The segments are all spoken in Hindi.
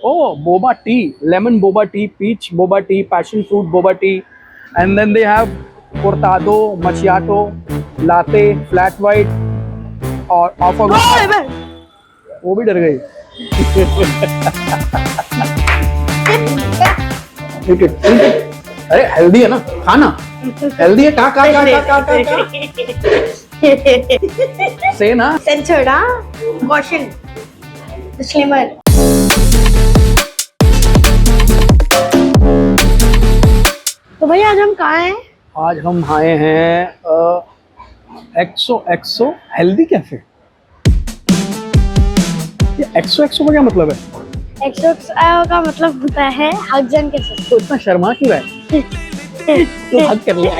Oh, boba tea, lemon boba tea, peach boba tea, passion fruit boba tea, and then they have cortado, macchiato, latte, flat white, और affogato. वो भी डर गई. Eat it, eat it. अरे हेल्दी है ना, खाना हेल्दी है. का से ना censored, caution, disclaimer. तो भैया आज हम कहाँ हैं? आज हम आए हैं एक्सो हेल्दी कैफे. ये एक्सो का क्या मतलब है? एक्सो का मतलब होता है हक जन के साथ. तो इतना शर्मा क्यों है? तो हक कर लिया.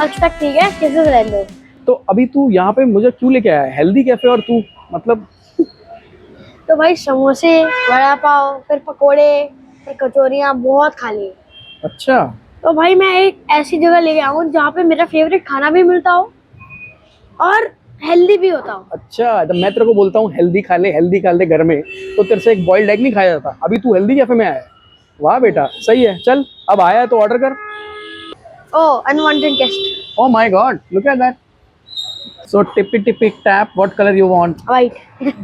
हक तक ठीक है, किसे रहने दो. तो अभी तू यहाँ पे मुझे क्यों लेके आया है हेल्दी कैफे? और तू मतलब तो भाई समोसे, वड़ा पाव, फिर पकोड़े, फिर कचौरियाँ बहुत खा ली. अच्छा. तो भाई मैं एक ऐसी जगह लेके आऊँ जहाँ पे मेरा फेवरेट खाना भी मिलता हो और हेल्दी भी होता हो. अच्छा, जब मैं तेरे को बोलता हूँ हेल्दी खा ले घर में, तो तेरे से एक बॉइल्ड एग नहीं खाया जाता. अभी तू हेल्दी कैफे में आया है. वाह बेटा, सही है. चल अब आया है तो ऑर्डर कर. Oh, unwanted guest. Oh my God, look at that. So tippy tap, what color you want? White.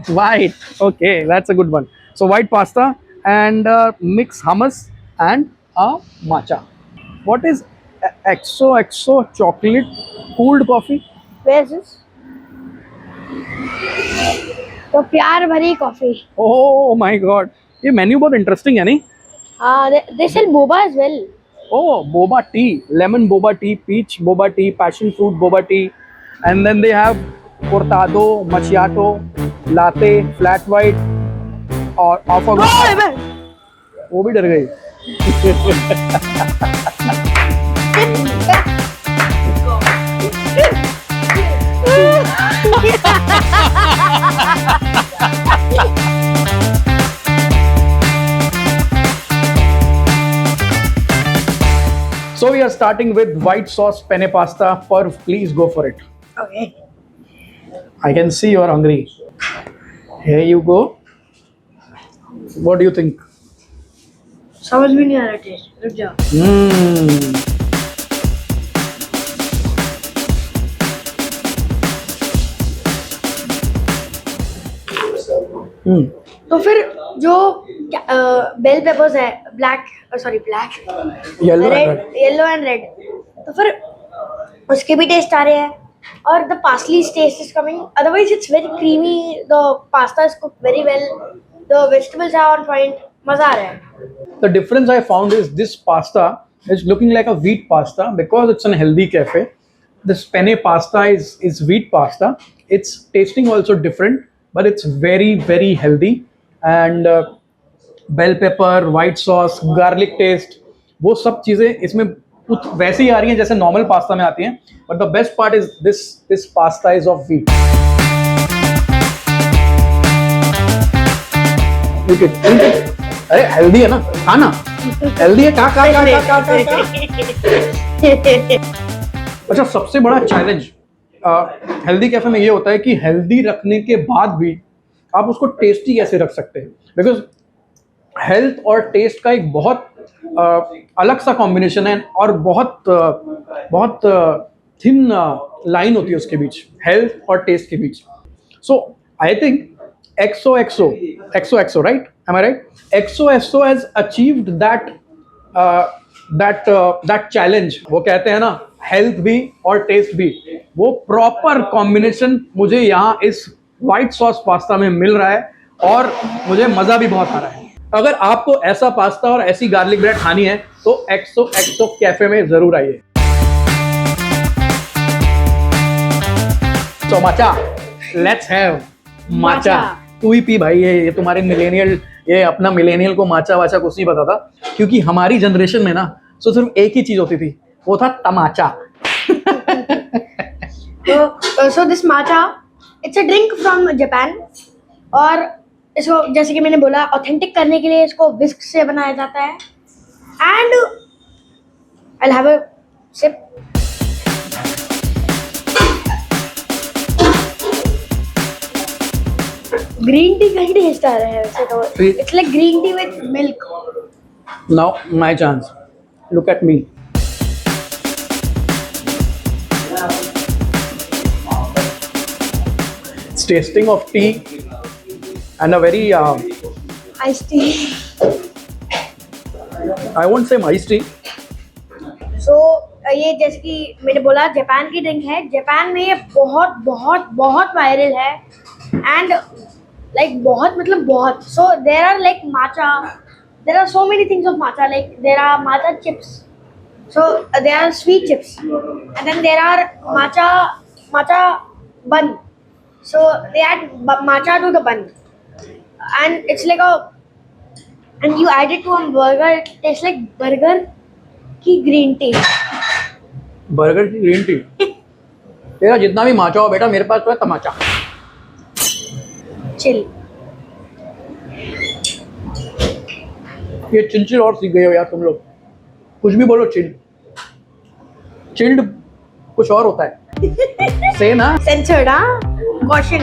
White. Okay, that's a good one. So white pasta and mix hummus and a matcha. What is XO chocolate cooled coffee? Where is this? तो प्यार भरी कॉफी. Oh my God, ये मेन्यू बहुत इंटरेस्टिंग है नहीं? हाँ, they sell boba as well. Oh, boba tea, lemon boba tea, peach boba tea, passion fruit boba tea, and then they have cortado, macchiato, latte, flat white, और affogato. वो भी डर गई. So we are starting with white sauce penne pasta. Parv, please go for it. Okay. I can see you are hungry. Here you go. What do you think? समझ में नहीं आ रहा टेस्ट. रुक जाओ. तो फिर जो बेल पेपर्स है, येलो एंड रेड, तो फिर उसके भी टेस्ट आ रहे हैं. और the parsley taste is coming. Otherwise it's very creamy. The pasta is cooked very well. The vegetables are on point. मजा आ रहा है. The difference I found is this pasta is looking like a wheat pasta because it's an healthy cafe. This penne pasta is wheat pasta. It's tasting also different, but it's very healthy. And bell pepper, white sauce, garlic taste, वो सब चीज़ें इसमें वैसे ही आ रही हैं जैसे नॉर्मल पास्ता में आती हैं. But the best part is this pasta is of wheat. Eat it. अरे हेल्दी है ना, खाना हेल्दी है. का अच्छा, सबसे बड़ा चैलेंज हेल्दी कैफे में ये होता है कि हेल्दी रखने के बाद भी आप उसको टेस्टी कैसे रख सकते हैं. बिकॉज हेल्थ और टेस्ट का एक बहुत अलग सा कॉम्बिनेशन है और बहुत थिन लाइन होती है उसके बीच, हेल्थ और टेस्ट के बीच. So I think XO, right? Am I right? XO has achieved that challenge. वो कहते हैं ना, हेल्थ भी और टेस्ट भी, वो प्रॉपर कॉम्बिनेशन मुझे यहाँ इस व्हाइट सॉस पास्ता में मिल रहा है और मुझे मजा भी बहुत आ रहा है. अगर आपको ऐसा पास्ता और ऐसी गार्लिक ब्रेड खानी है तो XO कैफे में जरूर आइए. So matcha, let's have matcha. तू ही पी भाई. ये तुम्हारे मिलेनियल, ये अपना मिलेनियल को माचा वाचा कुछ नहीं पता था, क्योंकि हमारी जनरेशन में ना तो सिर्फ एक ही चीज होती थी, वो था तमाचा. So this matcha, it's a drink from Japan. और इसको जैसे कि मैंने बोला ऑथेंटिक करने के लिए इसको विस्क से बनाया जाता है. And I'll have a sip. Green tea का ही टेस्ट आ रहा है वैसे तो. Sweet. It's like green tea with milk. Now my chance. Look at me. It's tasting of tea and a very ice tea. I won't say iced tea. सो ये जैसे कि मैंने बोला जापान की ड्रिंक है. जापान में ये बहुत बहुत बहुत वायरल है एंड लाइक बहुत मतलब बहुत. So there are like matcha. There are so many things of matcha. Like there are matcha chips. So there are sweet chips and then there are matcha bun. So they add matcha to the bun and it's like a, and you add it to a burger. It tastes like burger की green tea. बर्गर की ग्रीन टी. तेरा जितना भी माचा हो बेटा, मेरे पास तो है तमाचा. Chill. ये चिल और सीख गए हो यार तुम लोग. कुछ भी बोलो चिल. चिल्ड कुछ और होता है. से ना. Censored, हाँ? Caution.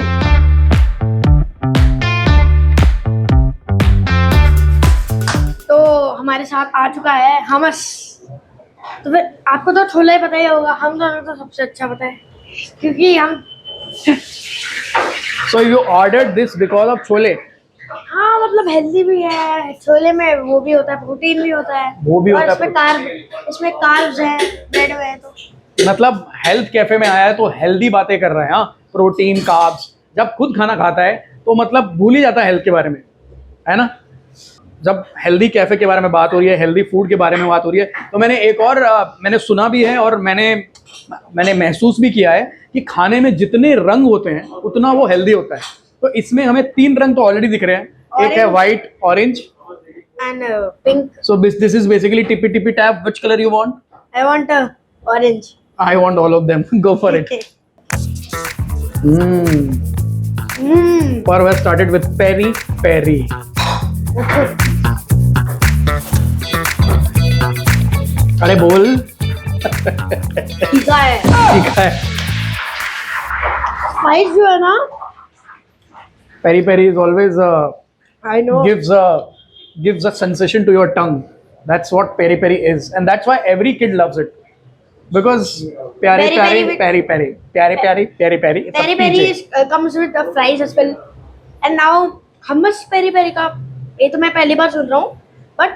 तो हमारे साथ आ चुका है हमस. तो फिर आपको तो छोला ही पता ही होगा. हम दोनों को सबसे अच्छा पता है क्योंकि हम. So you ordered this because of chole. हाँ मतलब हेल्दी भी है. छोले में वो भी होता है, प्रोटीन भी होता है. वो भी और होता है. इसमें कार्ब्स हैं, ब्रेड है. तो मतलब हेल्थ कैफे में आया है तो हेल्दी बातें कर रहे हैं. हाँ, प्रोटीन कार्ब्स. जब खुद खाना खाता है तो मतलब भूल ही जाता है हेल्थ के बारे में, है ना. जब हेल्दी कैफे के बारे में बात हो रही है, हेल्दी फूड के बारे में बात हो रही है, तो मैंने एक और मैंने सुना भी है और मैंने महसूस भी किया है कि खाने में जितने रंग होते हैं उतना वो हेल्दी होता है. तो इसमें हमें 3 रंग तो ऑलरेडी दिख रहे हैं. एक है white, orange and pink. So this is basically tippy tippy tap. Which colour you want? I want orange. I want all of them. Go for it. Parv has started with peri peri. अरे बोल. ठीक है. ठीक है. स्पाइस जो है ना, Peri peri is always I know. gives a sensation to your tongue. That's what peri peri is, and that's why every kid loves it. Because प्यारे Peri प्यारे peri with- प्यारी प्यारी प्यारे प्यारी प्यारी प्यारी. Peri peri is, comes with fries as well. And now hummus peri peri का ये तो मैं पहली बार सुन रहा हूँ. But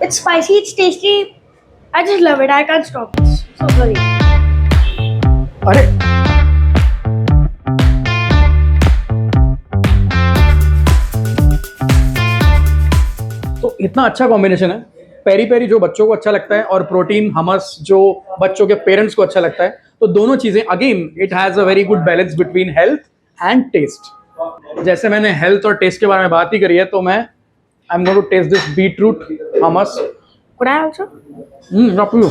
it's spicy, it's tasty. I just love it. I can't stop. It's so sorry. अरे तो इतना अच्छा कॉम्बिनेशन है. पेरी पेरी जो बच्चों को अच्छा लगता है और प्रोटीन हमस जो बच्चों के पेरेंट्स को अच्छा लगता है. तो दोनों चीजें again it has a very good balance between health and taste. जैसे मैंने हेल्थ और टेस्ट के बारे में बात ही करी है तो मैं I am going to taste this beetroot hummus. Could I also? रख लो.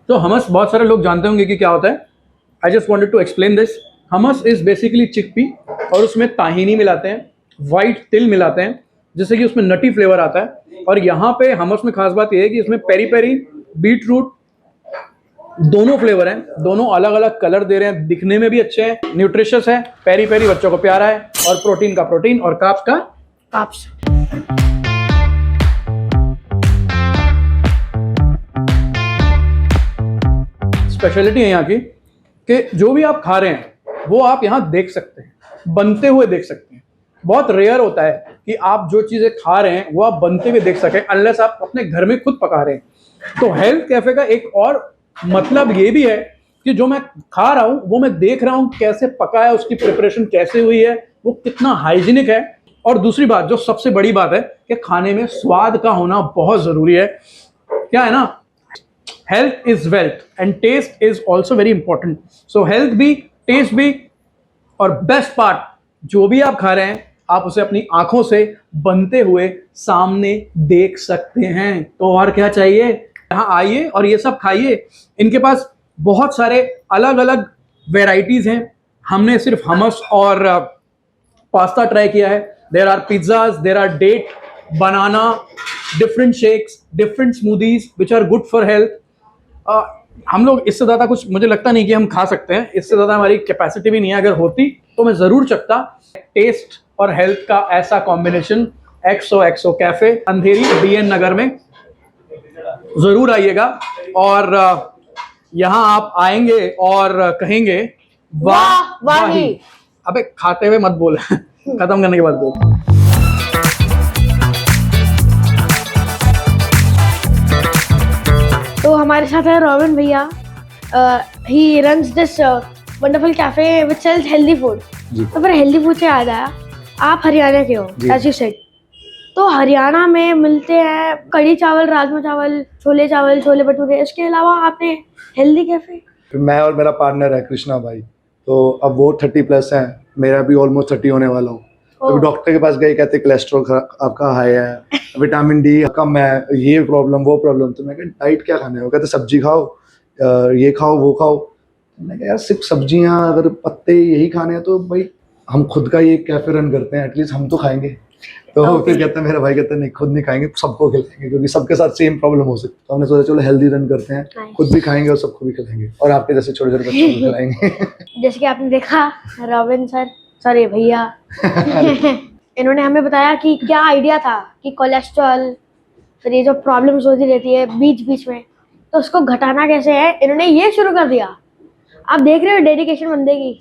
तो हमस बहुत सारे लोग जानते होंगे कि क्या होता है. I just wanted to explain this. Hummus is basically chickpea और उसमें ताहिनी मिलाते हैं, वाइट तिल मिलाते हैं जिससे कि उसमें नटी फ्लेवर आता है. और यहाँ पे हमस में खास बात यह है कि इसमें पेरी पेरी, बीटरूट दोनों फ्लेवर हैं. दोनों अलग अलग कलर दे रहे हैं, दिखने में भी अच्छे हैं, न्यूट्रिशियस है. पेरी पेरी बच्चों को प्यारा है और प्रोटीन का प्रोटीन और कार्ब्स का Cups. स्पेशलिटी है यहाँ की कि जो भी आप खा रहे हैं वो आप यहाँ देख सकते हैं, बनते हुए देख सकते हैं. बहुत रेयर होता है कि आप जो चीज़ें खा रहे हैं वो आप बनते हुए देख सकें अनलेस आप अपने घर में खुद पका रहे हैं. तो हेल्थ कैफे का एक और मतलब ये भी है कि जो मैं खा रहा हूँ वो मैं देख रहा हूँ कैसे पका है, उसकी प्रिपरेशन कैसे हुई है, वो कितना हाइजीनिक है. और दूसरी बात जो सबसे बड़ी बात है कि खाने में स्वाद का होना बहुत ज़रूरी है. क्या है ना, health is wealth and taste is also very important. So health भी, टेस्ट भी, और बेस्ट पार्ट जो भी आप खा रहे हैं आप उसे अपनी आंखों से बनते हुए सामने देख सकते हैं. तो और क्या चाहिए. यहाँ आइए और ये सब खाइए. इनके पास बहुत सारे अलग अलग वेराइटीज हैं. हमने सिर्फ हमस और पास्ता ट्राई किया है. There are pizzas, there are date, banana, different shakes, different smoothies which are good for health. हम लोग इससे ज़्यादा कुछ मुझे लगता नहीं कि हम खा सकते हैं, इससे ज़्यादा हमारी कैपेसिटी भी नहीं है। अगर होती तो मैं ज़रूर चखता। टेस्ट और हेल्थ का ऐसा कॉम्बिनेशन, एक्सो कैफ़े अंधेरी BN नगर में, ज़रूर आइएगा। और यहाँ आप आएंगे और कहेंगे वाह वाही। अबे खाते हुए मत बोल, खत्म करने के बाद बोल। तो हमारे साथ है रॉबिन भैया। He runs this wonderful cafe which sales healthy food. तो फिर हेल्दी फूड से याद आया, आप हरियाणा के हो एज यू सेड, तो हरियाणा में मिलते हैं कढ़ी चावल, राजमा चावल, छोले भटूरे, इसके अलावा आपने हेल्दी कैफे? मैं और मेरा पार्टनर है कृष्णा भाई, तो अब वो 30+ है, मेरा भी ऑलमोस्ट 30 होने वाला हूँ। तो डॉक्टर के पास गए, कहते कोलेस्ट्रॉल आपका हाई है, विटामिन डी कम है, ये प्रॉब्लम वो प्रॉब्लम। तो मैं कहा डाइट क्या खाने हो, कहते सब्जी खाओ, ये खाओ वो खाओ। मैंने कहा यार सिर्फ सब्जियां, अगर पत्ते यही खाने हैं तो भाई हम खुद का ये कैफे रन करते हैं, एटलीस्ट हम तो खाएंगे। तो फिर कहते हैं, मेरा भाई कहता है नहीं खुद नहीं खाएंगे, सबको खिलाएंगे, क्योंकि सबके साथ सेम प्रॉब्लम हो सकती है। तो हमने सोचा चलो हेल्दी रन करते हैं, खुद भी खाएंगे और सबको भी खिलाएंगे, और आपके जैसे छोटे छोटे बच्चों को खिलाएंगे। जैसे कि आपने देखा रॉबिन सर, सॉरी भैया, इन्होंने हमें बताया कि क्या आइडिया था कि कोलेस्ट्रॉल, फिर ये जो प्रॉब्लम्स होती रहती है बीच बीच में, तो उसको घटाना कैसे है, इन्होंने ये शुरू कर दिया। आप देख रहे हो डेडिकेशन बंदे की।